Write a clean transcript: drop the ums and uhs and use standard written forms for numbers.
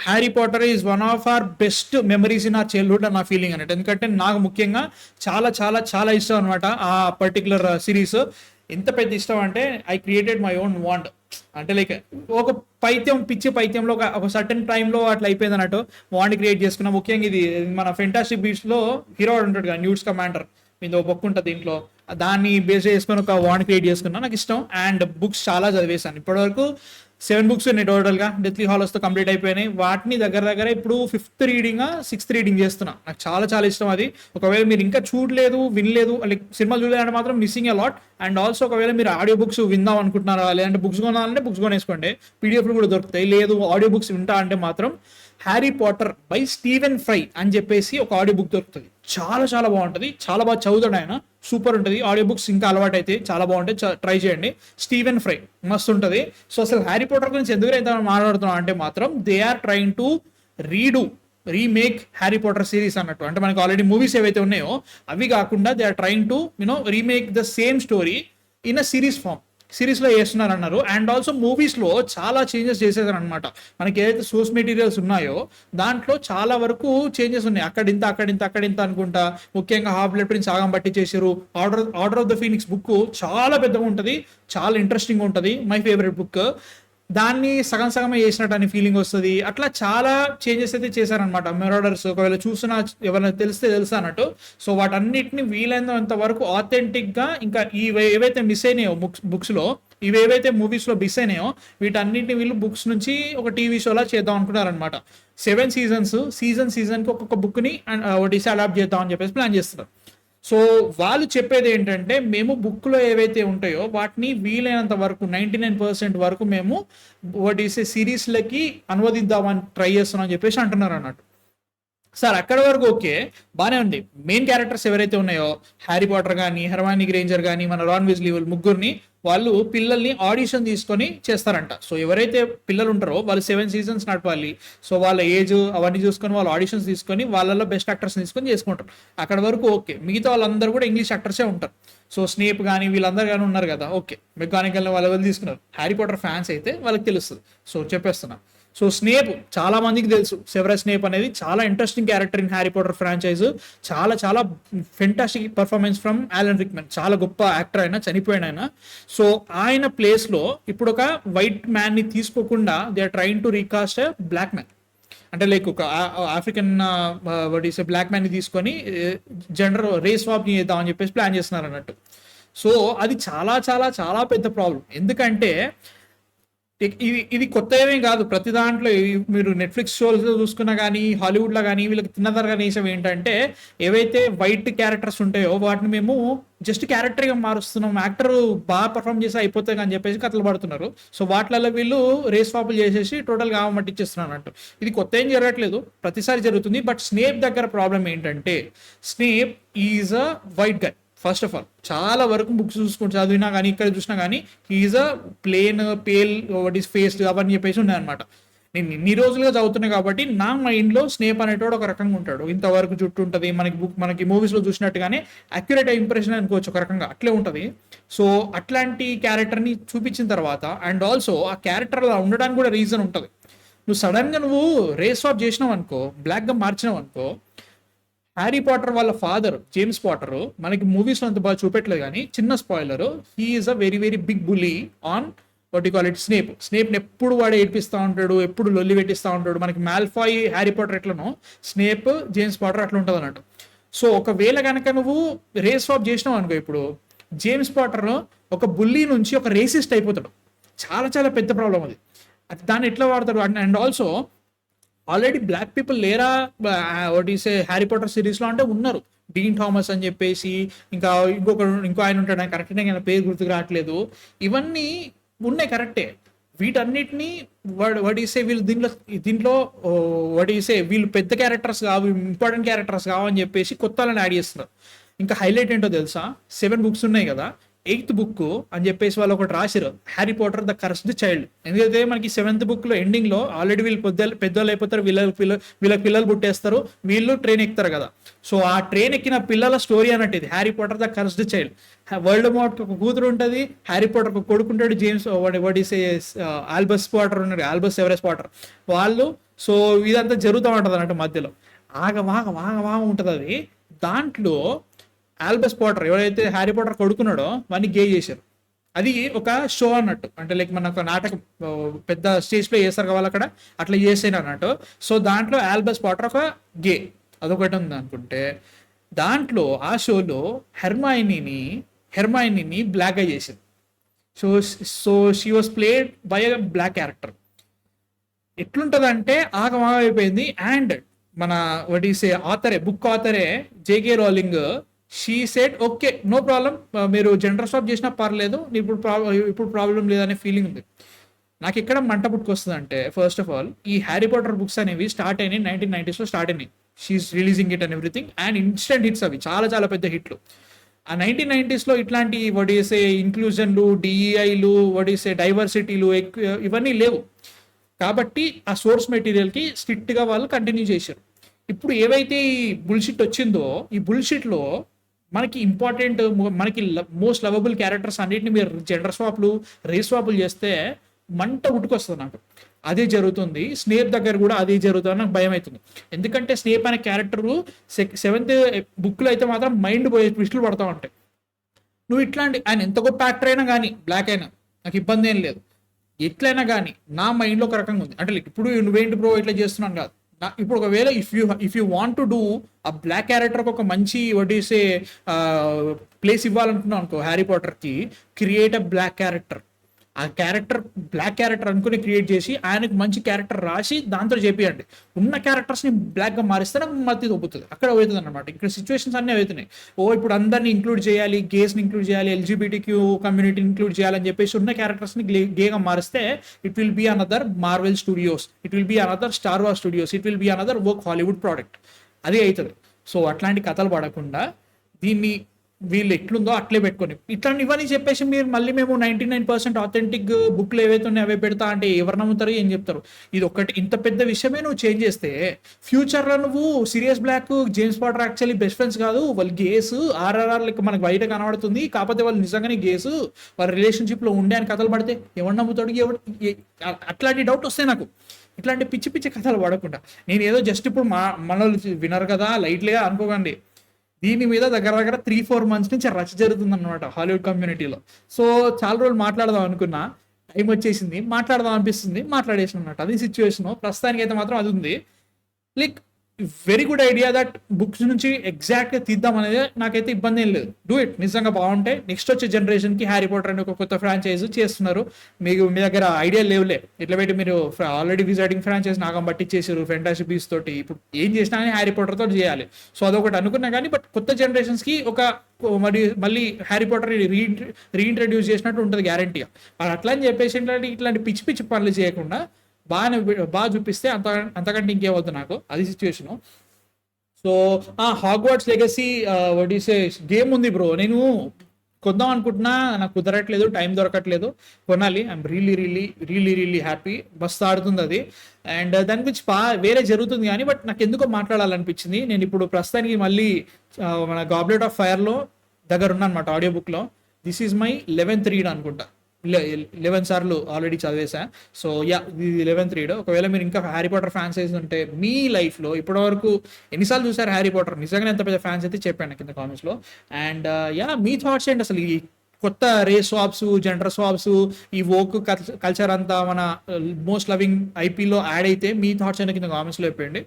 Harry Potter is one of our best memories in our childhood అని నా feeling అన్నట్టు. ఎందుకంటే నాకు ముఖ్యంగా చాలా చాలా చాలా ఇష్టం అనమాట ఆ పర్టికులర్ సిరీస్. ఎంత పెద్ద ఇష్టం అంటే I created my own wand. అంటే లైక్ ఒక పిచ్చి పైత్యంలో ఒక సర్టన్ టైంలో అట్లా అయిపోయింది అన్నట్టు వాండ్ క్రియేట్ చేసుకున్నా. ముఖ్యంగా ఇది మన ఫెంటాస్టిక్ బీట్స్ లో హీరో ఉంటాడు కదా, న్యూట్స్ కమాండర్ మీద ఒక బుక్ ఉంటుంది దీంట్లో, దాన్ని బేస్ చేసుకొని ఒక వాండ్ క్రియేట్ చేసుకున్నా. నాకు ఇష్టం. అండ్ బుక్స్ చాలా చదివేశాను ఇప్పటివరకు. 7 books ఉన్నాయి టోటల్గా. డెత్లీ హాలోస్తో కంప్లీట్ అయిపోయినాయి. వాటిని దగ్గర ఇప్పుడు 5th రీడింగ్ 6th రీడింగ్ చేస్తున్నా. నాకు చాలా చాలా ఇష్టం అది. ఒకవేళ మీరు ఇంకా చూడలేదు, వినలేదు, లైక్ సినిమా చూడలేదంటే మాత్రం missing a lot. And also ఒకవేళ మీరు ఆడియో బుక్స్ విందాం అనుకుంటున్నారా, లేదంటే బుక్స్ కొనాలంటే బుక్స్ కొనేసుకోండి, పీడిఎఫ్లు కూడా దొరుకుతాయి. లేదు ఆడియో బుక్స్ వింటా అంటే మాత్రం Harry Potter by Steven fry అని చెప్పేసి ఒక ఆడియో బుక్ దొరుకుతుంది. చాలా చాలా బాగుంటుంది, చాలా బాగా చదువుతాడు ఆయన, సూపర్ ఉంటుంది. ఆడియో బుక్స్ ఇంకా అలవాటు అయితే చాలా బాగుంటాయి, ట్రై చేయండి. స్టీవెన్ ఫ్రై మస్తు ఉంటుంది. సో అసలు హ్యారీ పాటర్ గురించి ఎందుకు అయితే మాట్లాడుతున్నాం అంటే మాత్రం they are trying to remake Harry Potter series అన్నట్టు. అంటే మనకి ఆల్రెడీ మూవీస్ ఏవైతే ఉన్నాయో అవి కాకుండా they are trying to remake the same story in a series form. సిరీస్లో చేస్తున్నారు అన్నారు. అండ్ ఆల్సో మూవీస్లో చాలా చేంజెస్ చేసేసారు అనమాట. మనకి ఏదైతే సోర్స్ మెటీరియల్స్ ఉన్నాయో దాంట్లో చాలా వరకు చేంజెస్ ఉన్నాయి. అక్కడింత అనుకుంటా. ముఖ్యంగా హాఫ్ బ్లడ్ ప్రిన్స్ ఆగం బట్టి చేశారు. Order of the Phoenix book చాలా పెద్దగా ఉంటుంది, చాలా ఇంట్రెస్టింగ్ ఉంటుంది, మై ఫేవరెట్ బుక్. దాన్ని సగమే చేసినట్టు అని ఫీలింగ్ వస్తుంది. అట్లా చాలా చేంజెస్ అయితే చేశారనమాట. మెరాడర్స్ ఒకవేళ చూసినా ఎవరైనా తెలుసా అన్నట్టు. సో వాటన్నిటిని వీలైనంత వరకు ఆథెంటిక్గా, ఇంకా ఏవైతే మిస్ అయినాయో బుక్స్లో, ఇవేవైతే మూవీస్లో మిస్ అయినాయో వీటన్నిటిని వీళ్ళు బుక్స్ నుంచి ఒక టీవీ షోలా చేద్దాం అనుకున్నారనమాట. 7 seasons, సీజన్కి ఒక్కొక్క బుక్ని ఒకటి అడాప్ట్ చేద్దాం అని చెప్పేసి ప్లాన్ చేస్తున్నారు. సో వాళ్ళు చెప్పేది ఏంటంటే మేము బుక్లో ఏవైతే ఉంటాయో వాటిని వీలైనంత వరకు 99% వరకు మేము సిరీస్లకి అనువదిద్దామని ట్రై చేస్తున్నాం అని చెప్పేసి అంటున్నారు అన్నట్టు. సార్ అక్కడ వరకు ఓకే, బాగానే ఉంది. మెయిన్ క్యారెక్టర్స్ ఎవరైతే ఉన్నాయో హ్యారీ పాటర్ కానీ, హెర్మానీ గ్రేంజర్ కానీ, మన రాన్ వీజ్లీ ముగ్గురిని వాళ్ళు పిల్లల్ని ఆడిషన్ తీసుకొని చేస్తారంట. సో ఎవరైతే పిల్లలు ఉంటారో వాళ్ళు 7 seasons నడపాలి. సో వాళ్ళ ఏజ్ అవన్నీ చూసుకొని వాళ్ళు ఆడిషన్స్ తీసుకొని వాళ్ళలో బెస్ట్ యాక్టర్స్ తీసుకొని చేసుకుంటారు. అక్కడ వరకు ఓకే. మిగతా వాళ్ళందరూ కూడా ఇంగ్లీష్ యాక్టర్సే ఉంటారు. సో స్నేప్ కానీ వీళ్ళందరూ కానీ ఉన్నారు కదా, ఓకే. మెకానికల్ వాళ్ళు తీసుకున్నారు. హ్యారీ పాటర్ ఫ్యాన్స్ అయితే వాళ్ళకి తెలుస్తుంది. సో చెప్పేస్తున్నా. సో స్నేప్ చాలా మందికి తెలుసు. సెవరస్ స్నేప్ అనేది చాలా interesting character in Harry Potter franchise. చాలా చాలా ఫెంటాస్టిక్ పర్ఫార్మెన్స్ ఫ్రమ్ యాలన్ రిక్మన్. చాలా గొప్ప యాక్టర్ అయినా, చనిపోయిన ఆయన. సో ఆయన ప్లేస్లో ఇప్పుడు ఒక వైట్ మ్యాన్ని తీసుకోకుండా they are trying to recast black man. అంటే లైక్ ఒక ఆఫ్రికన్ బ్లాక్ మ్యాన్ని తీసుకొని జెండర్ రేస్ స్వాప్ చేద్దామని చెప్పేసి ప్లాన్ చేస్తున్నారు అన్నట్టు. సో అది చాలా చాలా చాలా పెద్ద ప్రాబ్లం. ఎందుకంటే ఇది కొత్త ఏమీ కాదు. ప్రతి దాంట్లో మీరు నెట్ఫ్లిక్స్ షోస్ చూసుకున్నా కానీ, హాలీవుడ్లో కానీ వీళ్ళకి తిన్నదరగా నేసం ఏంటంటే ఏవైతే వైట్ క్యారెక్టర్స్ ఉంటాయో వాటిని మేము జస్ట్ క్యారెక్టర్గా మారుస్తున్నాం, యాక్టర్ బాగా పర్ఫామ్ చేసి అయిపోతాయి అని చెప్పేసి కథలు పడుతున్నారు. సో వాటిలలో వీళ్ళు రేస్ వాపులు చేసేసి టోటల్గా మట్టిచ్చేస్తున్నారు అన్నట్టు. ఇది కొత్త ఏం జరగట్లేదు, ప్రతిసారి జరుగుతుంది. బట్ స్నేప్ దగ్గర ప్రాబ్లం ఏంటంటే Snape is a white guy. First of all చాలా వరకు బుక్స్ చూసుకుంటూ చదివినా కానీ, ఇక్కడ చూసినా కానీ హీఈస్ అ ప్లేన్ పేల్ ఫేస్ అవన్నీ చెప్పేసి ఉన్నాయన్నమాట. నేను ఇన్ని రోజులుగా చదువుతున్నాయి కాబట్టి నా మైండ్లో స్నేప్ అనేటోడు ఒక రకంగా ఉంటాడు. ఇంతవరకు జుట్టు ఉంటుంది, మనకి మూవీస్లో చూసినట్టుగానే అక్యురేట్ ఇంప్రెషన్ అనుకోవచ్చు, ఒక రకంగా అట్లే ఉంటుంది. సో అట్లాంటి క్యారెక్టర్ని చూపించిన తర్వాత అండ్ ఆల్సో ఆ క్యారెక్టర్ అలా ఉండడానికి కూడా రీజన్ ఉంటుంది. నువ్వు సడన్గా రేస్ స్వాప్ చేసినావు అనుకో, బ్లాక్గా మార్చినావు అనుకో, హ్యారీ పాటర్ వాళ్ళ ఫాదర్ జేమ్స్ పాటర్ మనకి మూవీస్లో అంత బాగా చూపెట్టలేదు కానీ చిన్న spoiler, he is a very very big bully on what you call it స్నేప్ని ఎప్పుడు వాడు ఏడిపిస్తూ ఉంటాడు, ఎప్పుడు లొల్లి పెట్టిస్తూ ఉంటాడు. మనకి మాల్ఫాయ్ హ్యారీ పాటర్ ఎట్లనో స్నేప్ జేమ్స్ పాటర్ అట్లా ఉంటుంది అన్నట్టు. సో ఒకవేళ కనుక నువ్వు రేస్ స్వాప్ చేసినావు అనుకో, ఇప్పుడు జేమ్స్ పాటర్ ఒక బుల్లీ నుంచి ఒక రేసిస్ట్ అయిపోతాడు. చాలా చాలా పెద్ద ప్రాబ్లం అది. దాన్ని ఎట్లా వాడతాడు. And also already black people లేరా హ్యారీ పాటర్ సిరీస్లో అంటే ఉన్నారు. డీన్ థామస్ అని చెప్పేసి, ఇంకా ఇంకో ఆయన ఉంటాడు, ఆయన కరెక్ట్గా ఆయన పేరు గుర్తుకు రావట్లేదు. ఇవన్నీ ఉన్నాయి కరెక్టే. వీటన్నిటిని వీళ్ళు దీంట్లో వీళ్ళు పెద్ద క్యారెక్టర్స్ కావు, ఇంపార్టెంట్ క్యారెక్టర్స్ కావని చెప్పేసి కొత్త వాళ్ళని యాడ్ చేస్తున్నారు. ఇంకా హైలైట్ ఏంటో తెలుసా, 7 books ఉన్నాయి కదా, 8th బుక్ అని చెప్పేసి వాళ్ళు ఒకటి రాశారు, Harry Potter the cursed child. ఎందుకంటే మనకి 7th బుక్లో ఎండింగ్లో ఆల్రెడీ వీళ్ళు పెద్దోళ్ళు అయిపోతారు, వీళ్ళకి పిల్లలు పుట్టేస్తారు, వీళ్ళు ట్రైన్ ఎక్కుతారు కదా. సో ఆ ట్రైన్ ఎక్కిన పిల్లల స్టోరీ అన్నట్టు ఇది Harry Potter the cursed child. World మోట్ ఒక కూతురు ఉంటుంది, హ్యారీ పాటర్ ఒక కొడుకుంటాడు, జేమ్స్ ఆల్బస్ పాటర్ ఉన్నాడు, ఆల్బస్ ఎవరెస్ పాటర్ వాళ్ళు. సో ఇదంతా జరుగుతూ ఉంటుంది అన్నట్టు మధ్యలో వాగ ఉంటుంది అది. దాంట్లో ఆల్బస్ పాటర్ ఎవరైతే హ్యారీ పాటర్ కొడుకున్నాడో వాడిని గే చేశారు. అది ఒక షో అన్నట్టు, అంటే లైక్ మన ఒక నాటకం పెద్ద స్టేజ్ ప్లే చేస్తారు కదా అక్కడ, అట్లా చేసాను అన్నట్టు. సో దాంట్లో ఆల్బస్ పాటర్ ఒక గే, అదొకటి ఉంది అనుకుంటే. దాంట్లో ఆ షోలో హెర్మాయినీని బ్లాక్గా చేసింది. So she was played by a black character. ఎట్లుంటదంటే అయిపోయింది. అండ్ మన బుక్ ఆథరే JK Rowling, she said okay no problem, మీరు జెండర్ స్వాప్ చేసినా పర్లేదు, ఇప్పుడు ప్రాబ్లం లేదనే ఫీలింగ్ ఉంది. నాకు ఎక్కడ మంట పుట్టుకొస్తుంది అంటే, ఫస్ట్ ఆఫ్ ఆల్ ఈ హ్యారీ పాటర్ బుక్స్ అనేవి స్టార్ట్ అయినాయి 1990s స్టార్ట్ అయినాయి. She's releasing it and everything, and instant hits అవి చాలా పెద్ద హిట్లు. ఆ 1990s ఇట్లాంటి ఇంక్లూజన్లు, డిఈఐలు, డైవర్సిటీలు ఇవన్నీ లేవు. కాబట్టి ఆ సోర్స్ మెటీరియల్కి స్ట్రిక్ట్గా వాళ్ళు కంటిన్యూ చేశారు. ఇప్పుడు ఏవైతే ఈ బుల్షిట్ వచ్చిందో, ఈ బుల్షిట్లో మనకి ఇంపార్టెంట్, మనకి మోస్ట్ లవబుల్ క్యారెక్టర్స్ అన్నిటిని మీరు జెండర్ స్వాప్లు, రేస్ స్వాప్లు చేస్తే మంట ఉట్టుకొస్తుంది నాకు. అదే జరుగుతుంది స్నేప్ దగ్గర కూడా, అదే జరుగుతుంది నాకు భయం అవుతుంది. ఎందుకంటే స్నేప్ అనే క్యారెక్టరు 7th బుక్లో అయితే మాత్రం మైండ్ పోయే ట్విస్టులు పడతా ఉంటాయి. నువ్వు ఇట్లాంటి ఆయన ఎంత గొప్ప యాక్టర్ అయినా కానీ, బ్లాక్ అయినా నాకు ఇబ్బంది ఏం లేదు, ఎట్లయినా కానీ నా మైండ్లో ఒక రకంగా ఉంది. అంటే ఇప్పుడు నువ్వేంటి బ్రో ఇట్లా చేస్తున్నాను కాదు. ఇప్పుడు ఒకవేళ if you want to do ఆ బ్లాక్ క్యారెక్టర్కి ఒక మంచి ప్లేస్ ఇవ్వాలనుకున్నావు అనుకో, హ్యారీ పాటర్కి క్రియేట్ అ బ్లాక్ క్యారెక్టర్. ఆ క్యారెక్టర్ బ్లాక్ క్యారెక్టర్ అనుకుని క్రియేట్ చేసి ఆయనకు మంచి క్యారెక్టర్ రాసి దాంతో చేపియండి. ఉన్న క్యారెక్టర్స్ని బ్లాక్గా మారిస్తే నాకు మతి దొబ్బుతుంది, అక్కడ అవుతుంది అనమాట. ఇక్కడ సిచ్యువేషన్స్ అన్నీ అవుతున్నాయి. ఇప్పుడు అందరినీ ఇంక్లూడ్ చేయాలి, గేస్ని ఇంక్లూడ్ చేయాలి, ఎల్జీబీటీక్యూ కమ్యూనిటీని ఇంక్లూడ్ చేయాలని చెప్పేసి ఉన్న క్యారెక్టర్స్ని గేగా మారిస్తే it will be another Marvel studios, it will be another Star War studios, it will be another work Hollywood product. అది అవుతుంది. సో అట్లాంటి కథలు పడకుండా దీన్ని వీళ్ళు ఎట్లుందో అట్లే పెట్టుకొని ఇట్లాంటి ఇవన్నీ చెప్పేసి మీరు మళ్ళీ మేము 99% ఆథెంటిక్ బుక్లు ఏవైతే ఉన్నాయో అవే పెడతా అంటే ఎవరు నమ్ముతారు, ఏం చెప్తారు? ఇది ఒకటి ఇంత పెద్ద విషయమే నువ్వు చేంజ్ చేస్తే ఫ్యూచర్లో నువ్వు Sirius Black, James Potter actually best friends కాదు, వాళ్ళు గేసు, ఆర్ఆర్ఆర్ లెక్క మనకు బయట కనబడుతుంది, కాకపోతే వాళ్ళు నిజంగానే గేసు, వాళ్ళ రిలేషన్షిప్లో ఉండే అని కథలు పడితే ఎవరు నమ్ముతాడు? అట్లాంటి డౌట్ వస్తాయి నాకు. ఇట్లాంటి పిచ్చి కథలు పడకుండా నేను ఏదో జస్ట్ ఇప్పుడు మనల్ని వినరు కదా లైట్లీగా అనుకోకండి. దీని మీద దగ్గర 3-4 months నుంచి రచ్చ జరుగుతుంది అనమాట హాలీవుడ్ కమ్యూనిటీలో. సో చాలా రోజులు మాట్లాడదాం అనుకున్నా, టైం వచ్చేసింది, మాట్లాడదాం అనిపిస్తుంది, మాట్లాడేసిన అన్నమాట. అది సిచ్యువేషన్. ప్రస్తుతానికి అయితే మాత్రం అది ఉంది. Like very good idea that books నుంచి ఎగ్జాక్ట్గా తీద్దాం అనేది నాకైతే ఇబ్బంది ఏం లేదు. డూ ఇట్, నిజంగా బాగుంటాయి. నెక్స్ట్ వచ్చే జనరేషన్కి హ్యారీ పాటర్ అని ఒక కొత్త ఫ్రాంచైజ్ చేస్తున్నారు. మీ దగ్గర ఐడియా లేవులే, ఇట్లా పెట్టి మీరు ఆల్రెడీ విజార్డింగ్ ఫ్రాంచైజ్ నాగం పట్టించేసారు ఫెంటాస్టిక్ బీస్ తోటి. ఇప్పుడు ఏం చేసినా కానీ హ్యారీ పాటర్ తోటి చేయాలి. సో అదొకటి అనుకున్నా కానీ, బట్ కొత్త జనరేషన్స్కి ఒక మళ్ళీ హ్యారీ పాటర్ రీఇంట్రడ్యూస్ చేసినట్టు ఉంటుంది గ్యారంటీగా. మరి అట్లా అని చెప్పేసి ఇట్లాంటి పిచ్చి పనులు చేయకుండా బాగా చూపిస్తే అంతకంటే ఇంకేమవుతుంది నాకు. అది situation. So Hogwarts legacy game ఉంది బ్రో, నేను కొందాం అనుకుంటున్నా, నాకు కుదరట్లేదు, టైం దొరకట్లేదు, కొనాలి. I'm really happy. మస్తు ఆడుతుంది అది. అండ్ దాని గురించి వేరే జరుగుతుంది కానీ, బట్ నాకు ఎందుకో మాట్లాడాలనిపించింది. నేను ఇప్పుడు ప్రస్తుతానికి మళ్ళీ మన గాబ్లెట్ ఆఫ్ ఫైర్లో దగ్గర ఉన్నా అనమాట ఆడియో బుక్లో. This is my 11th read అనుకుంటా, 11 సార్లు ఆల్రెడీ చదివేసా. సో ఇది 11th రీడ్. ఒకవేళ మీరు ఇంకా హ్యారీ పాటర్ ఫ్యాన్స్ అయితే ఉంటే మీ లైఫ్లో ఇప్పటివరకు ఎన్నిసార్లు చూసారు హ్యారీ పాటర్, నిజంగా ఎంత పెద్ద ఫ్యాన్స్ అయితే చెప్పండి కింద కామెంట్స్లో. అండ్ మీ థాట్స్ ఏంటి అసలు? ఈ కొత్త రేస్ స్వాప్స్, జెండర్ స్వాప్స్, ఈ వోక్ కల్చర్ అంతా మన మోస్ట్ లవింగ్ ఐపీలో యాడ్ అయితే మీ థాట్స్ అయినా కింద కామెంట్స్లో చెప్పండి.